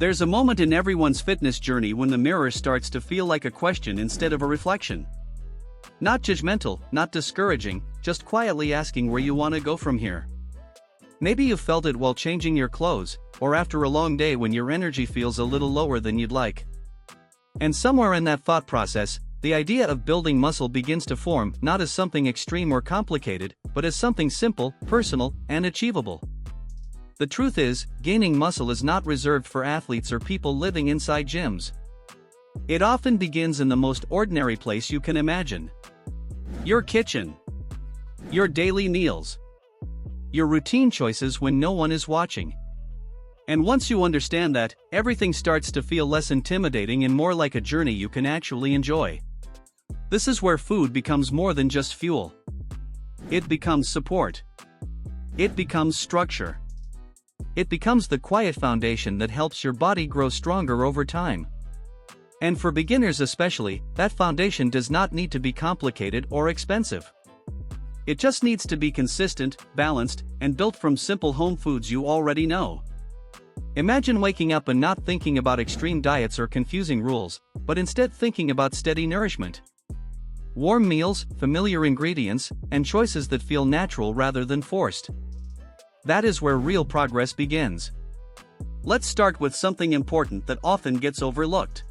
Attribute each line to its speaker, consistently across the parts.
Speaker 1: There's a moment in everyone's fitness journey when the mirror starts to feel like a question instead of a reflection. Not judgmental, not discouraging, just quietly asking where you want to go from here. Maybe you felt it while changing your clothes, or after a long day when your energy feels a little lower than you'd like. And somewhere in that thought process, the idea of building muscle begins to form, not as something extreme or complicated, but as something simple, personal, and achievable. The truth is, gaining muscle is not reserved for athletes or people living inside gyms. It often begins in the most ordinary place you can imagine. Your kitchen. Your daily meals. Your routine choices when no one is watching. And once you understand that, everything starts to feel less intimidating and more like a journey you can actually enjoy. This is where food becomes more than just fuel. It becomes support. It becomes structure. It becomes the quiet foundation that helps your body grow stronger over time. And for beginners especially, that foundation does not need to be complicated or expensive. It just needs to be consistent, balanced, and built from simple home foods you already know. Imagine waking up and not thinking about extreme diets or confusing rules, but instead thinking about steady nourishment. Warm meals, familiar ingredients, and choices that feel natural rather than forced. That is where real progress begins. Let's start with something important that often gets overlooked.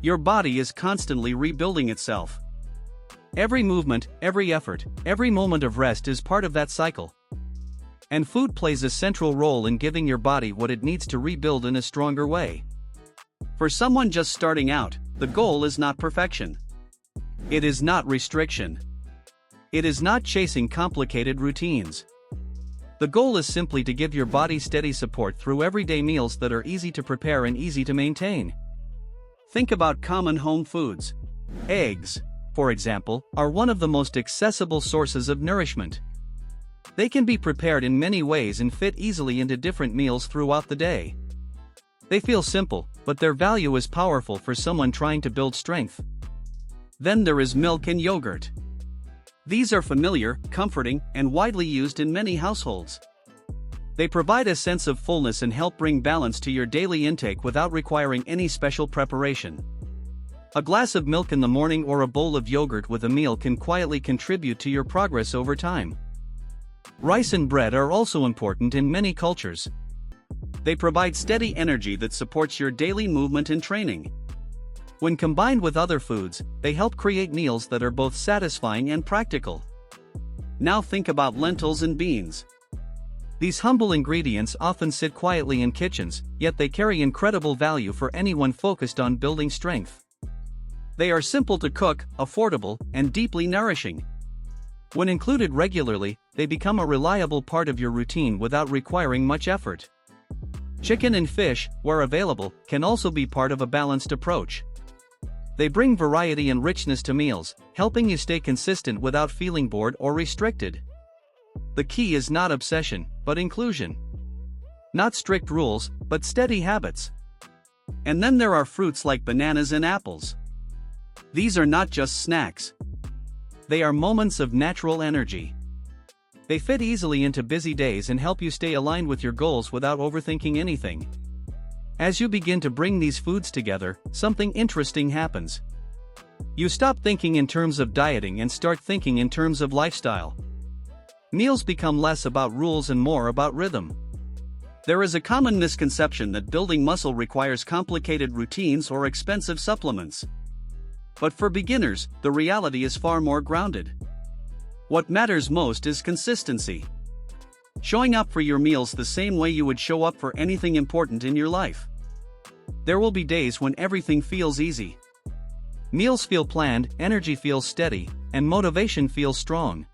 Speaker 1: Your body is constantly rebuilding itself. Every movement, every effort, every moment of rest is part of that cycle. And food plays a central role in giving your body what it needs to rebuild in a stronger way. For someone just starting out, the goal is not perfection. It is not restriction. It is not chasing complicated routines. The goal is simply to give your body steady support through everyday meals that are easy to prepare and easy to maintain. Think about common home foods. Eggs, for example, are one of the most accessible sources of nourishment. They can be prepared in many ways and fit easily into different meals throughout the day. They feel simple, but their value is powerful for someone trying to build strength. Then there is milk and yogurt. These are familiar, comforting, and widely used in many households. They provide a sense of fullness and help bring balance to your daily intake without requiring any special preparation. A glass of milk in the morning or a bowl of yogurt with a meal can quietly contribute to your progress over time. Rice and bread are also important in many cultures. They provide steady energy that supports your daily movement and training. When combined with other foods, they help create meals that are both satisfying and practical. Now think about lentils and beans. These humble ingredients often sit quietly in kitchens, yet they carry incredible value for anyone focused on building strength. They are simple to cook, affordable, and deeply nourishing. When included regularly, they become a reliable part of your routine without requiring much effort. Chicken and fish, where available, can also be part of a balanced approach. They bring variety and richness to meals, helping you stay consistent without feeling bored or restricted. The key is not obsession, but inclusion. Not strict rules, but steady habits. And then there are fruits like bananas and apples. These are not just snacks. They are moments of natural energy. They fit easily into busy days and help you stay aligned with your goals without overthinking anything. As you begin to bring these foods together, something interesting happens. You stop thinking in terms of dieting and start thinking in terms of lifestyle. Meals become less about rules and more about rhythm. There is a common misconception that building muscle requires complicated routines or expensive supplements. But for beginners, the reality is far more grounded. What matters most is consistency. Showing up for your meals the same way you would show up for anything important in your life. There will be days when everything feels easy. Meals feel planned, energy feels steady, and motivation feels strong.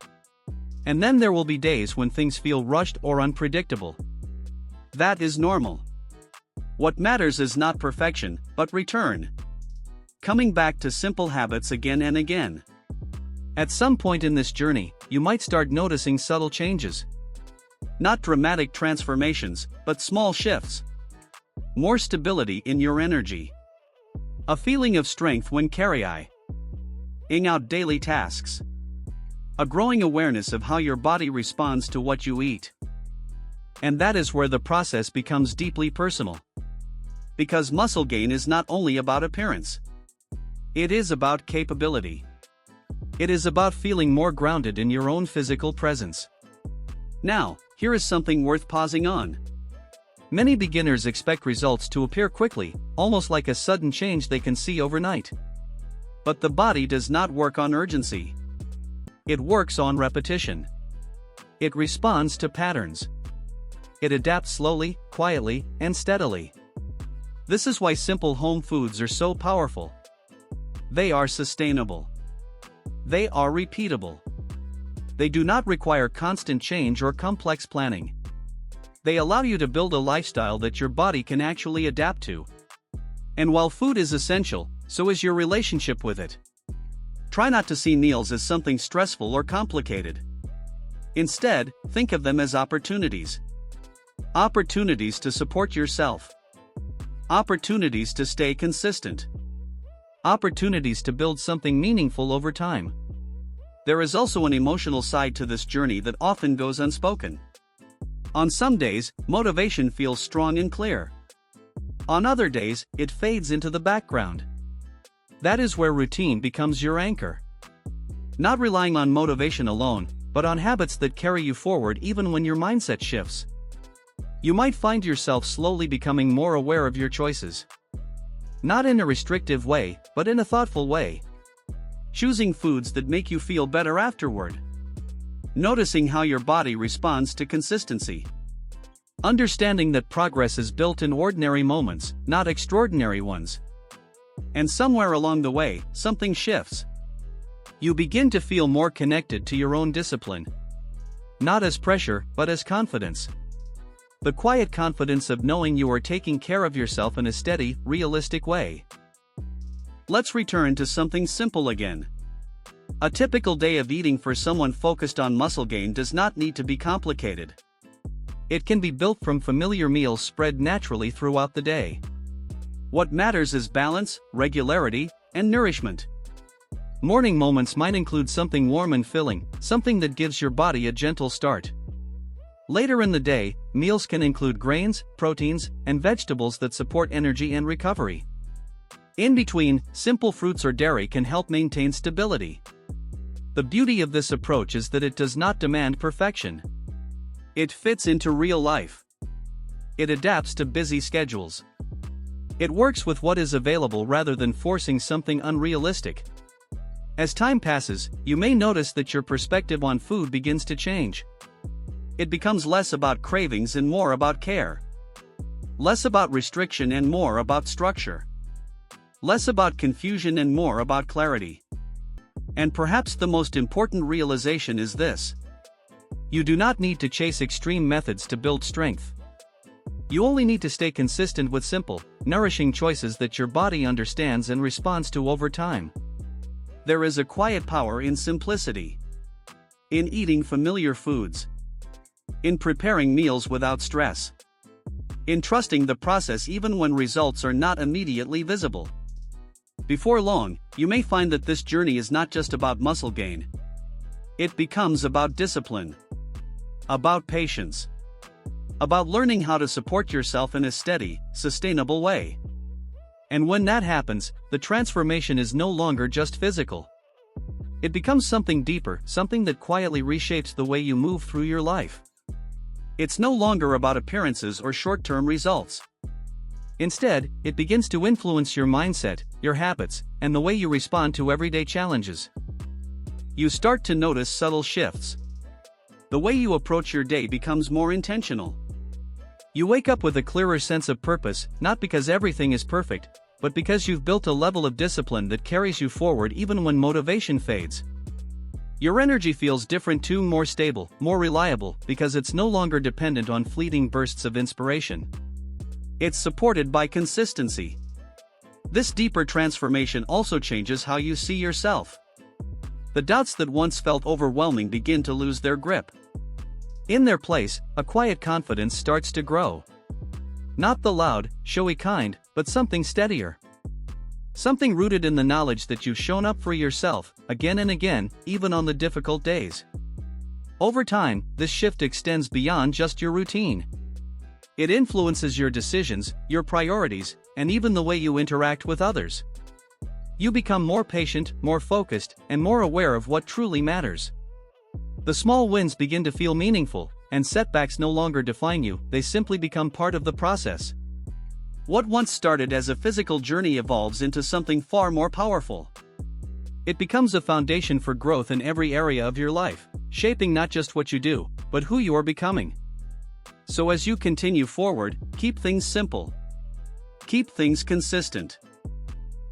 Speaker 1: And then there will be days when things feel rushed or unpredictable. That is normal. What matters is not perfection, but return. Coming back to simple habits again and again. At some point in this journey, you might start noticing subtle changes. Not dramatic transformations, but small shifts. More stability in your energy. A feeling of strength when carrying out daily tasks. A growing awareness of how your body responds to what you eat. And that is where the process becomes deeply personal. Because muscle gain is not only about appearance. It is about capability. It is about feeling more grounded in your own physical presence. Now, here is something worth pausing on. Many beginners expect results to appear quickly, almost like a sudden change they can see overnight. But the body does not work on urgency. It works on repetition. It responds to patterns. It adapts slowly, quietly, and steadily. This is why simple home foods are so powerful. They are sustainable. They are repeatable. They do not require constant change or complex planning. They allow you to build a lifestyle that your body can actually adapt to. And while food is essential, so is your relationship with it. Try not to see meals as something stressful or complicated. Instead, think of them as opportunities. Opportunities to support yourself. Opportunities to stay consistent. Opportunities to build something meaningful over time. There is also an emotional side to this journey that often goes unspoken. On some days, motivation feels strong and clear. On other days, it fades into the background. That is where routine becomes your anchor. Not relying on motivation alone, but on habits that carry you forward even when your mindset shifts. You might find yourself slowly becoming more aware of your choices. Not in a restrictive way, but in a thoughtful way. Choosing foods that make you feel better afterward. Noticing how your body responds to consistency. Understanding that progress is built in ordinary moments, not extraordinary ones. And somewhere along the way, something shifts. You begin to feel more connected to your own discipline. Not as pressure, but as confidence. The quiet confidence of knowing you are taking care of yourself in a steady, realistic way. Let's return to something simple again. A typical day of eating for someone focused on muscle gain does not need to be complicated. It can be built from familiar meals spread naturally throughout the day. What matters is balance, regularity, and nourishment. Morning moments might include something warm and filling, something that gives your body a gentle start. Later in the day, meals can include grains, proteins, and vegetables that support energy and recovery. In between, simple fruits or dairy can help maintain stability. The beauty of this approach is that it does not demand perfection. It fits into real life. It adapts to busy schedules. It works with what is available rather than forcing something unrealistic. As time passes, you may notice that your perspective on food begins to change. It becomes less about cravings and more about care. Less about restriction and more about structure. Less about confusion and more about clarity. And perhaps the most important realization is this. You do not need to chase extreme methods to build strength. You only need to stay consistent with simple, nourishing choices that your body understands and responds to over time. There is a quiet power in simplicity. In eating familiar foods. In preparing meals without stress. In trusting the process even when results are not immediately visible. Before long, you may find that this journey is not just about muscle gain. It becomes about discipline. About patience. About learning how to support yourself in a steady, sustainable way. And when that happens, the transformation is no longer just physical. It becomes something deeper, something that quietly reshapes the way you move through your life. It's no longer about appearances or short-term results. Instead, it begins to influence your mindset, your habits, and the way you respond to everyday challenges. You start to notice subtle shifts. The way you approach your day becomes more intentional. You wake up with a clearer sense of purpose, not because everything is perfect, but because you've built a level of discipline that carries you forward even when motivation fades. Your energy feels different too, more stable, more reliable, because it's no longer dependent on fleeting bursts of inspiration. It's supported by consistency. This deeper transformation also changes how you see yourself. The doubts that once felt overwhelming begin to lose their grip. In their place, a quiet confidence starts to grow. Not the loud, showy kind, but something steadier. Something rooted in the knowledge that you've shown up for yourself, again and again, even on the difficult days. Over time, this shift extends beyond just your routine. It influences your decisions, your priorities, and even the way you interact with others. You become more patient, more focused, and more aware of what truly matters. The small wins begin to feel meaningful, and setbacks no longer define you, they simply become part of the process. What once started as a physical journey evolves into something far more powerful. It becomes a foundation for growth in every area of your life, shaping not just what you do, but who you are becoming. So as you continue forward, keep things simple. Keep things consistent.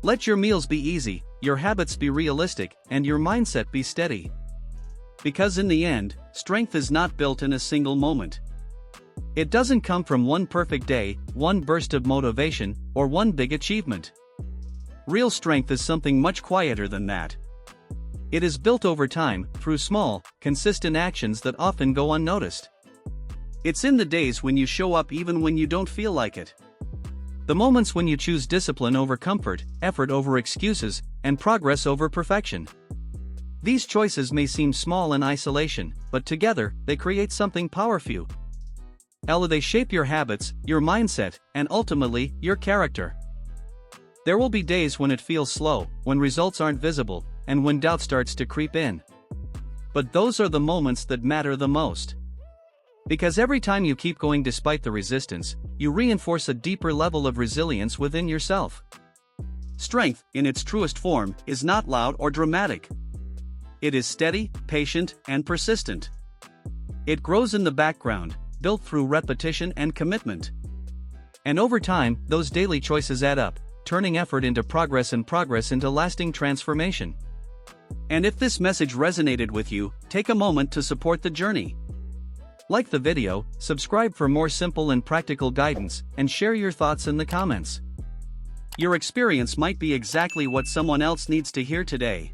Speaker 1: Let your meals be easy, your habits be realistic, and your mindset be steady. Because in the end, strength is not built in a single moment. It doesn't come from one perfect day, one burst of motivation, or one big achievement. Real strength is something much quieter than that. It is built over time, through small, consistent actions that often go unnoticed. It's in the days when you show up even when you don't feel like it. The moments when you choose discipline over comfort, effort over excuses, and progress over perfection. These choices may seem small in isolation, but together, they create something powerful. They shape your habits, your mindset, and ultimately, your character. There will be days when it feels slow, when results aren't visible, and when doubt starts to creep in. But those are the moments that matter the most. Because every time you keep going despite the resistance, you reinforce a deeper level of resilience within yourself. Strength, in its truest form, is not loud or dramatic. It is steady, patient, and persistent. It grows in the background, built through repetition and commitment. And over time, those daily choices add up, turning effort into progress and progress into lasting transformation. And if this message resonated with you, take a moment to support the journey. Like the video, subscribe for more simple and practical guidance, and share your thoughts in the comments. Your experience might be exactly what someone else needs to hear today.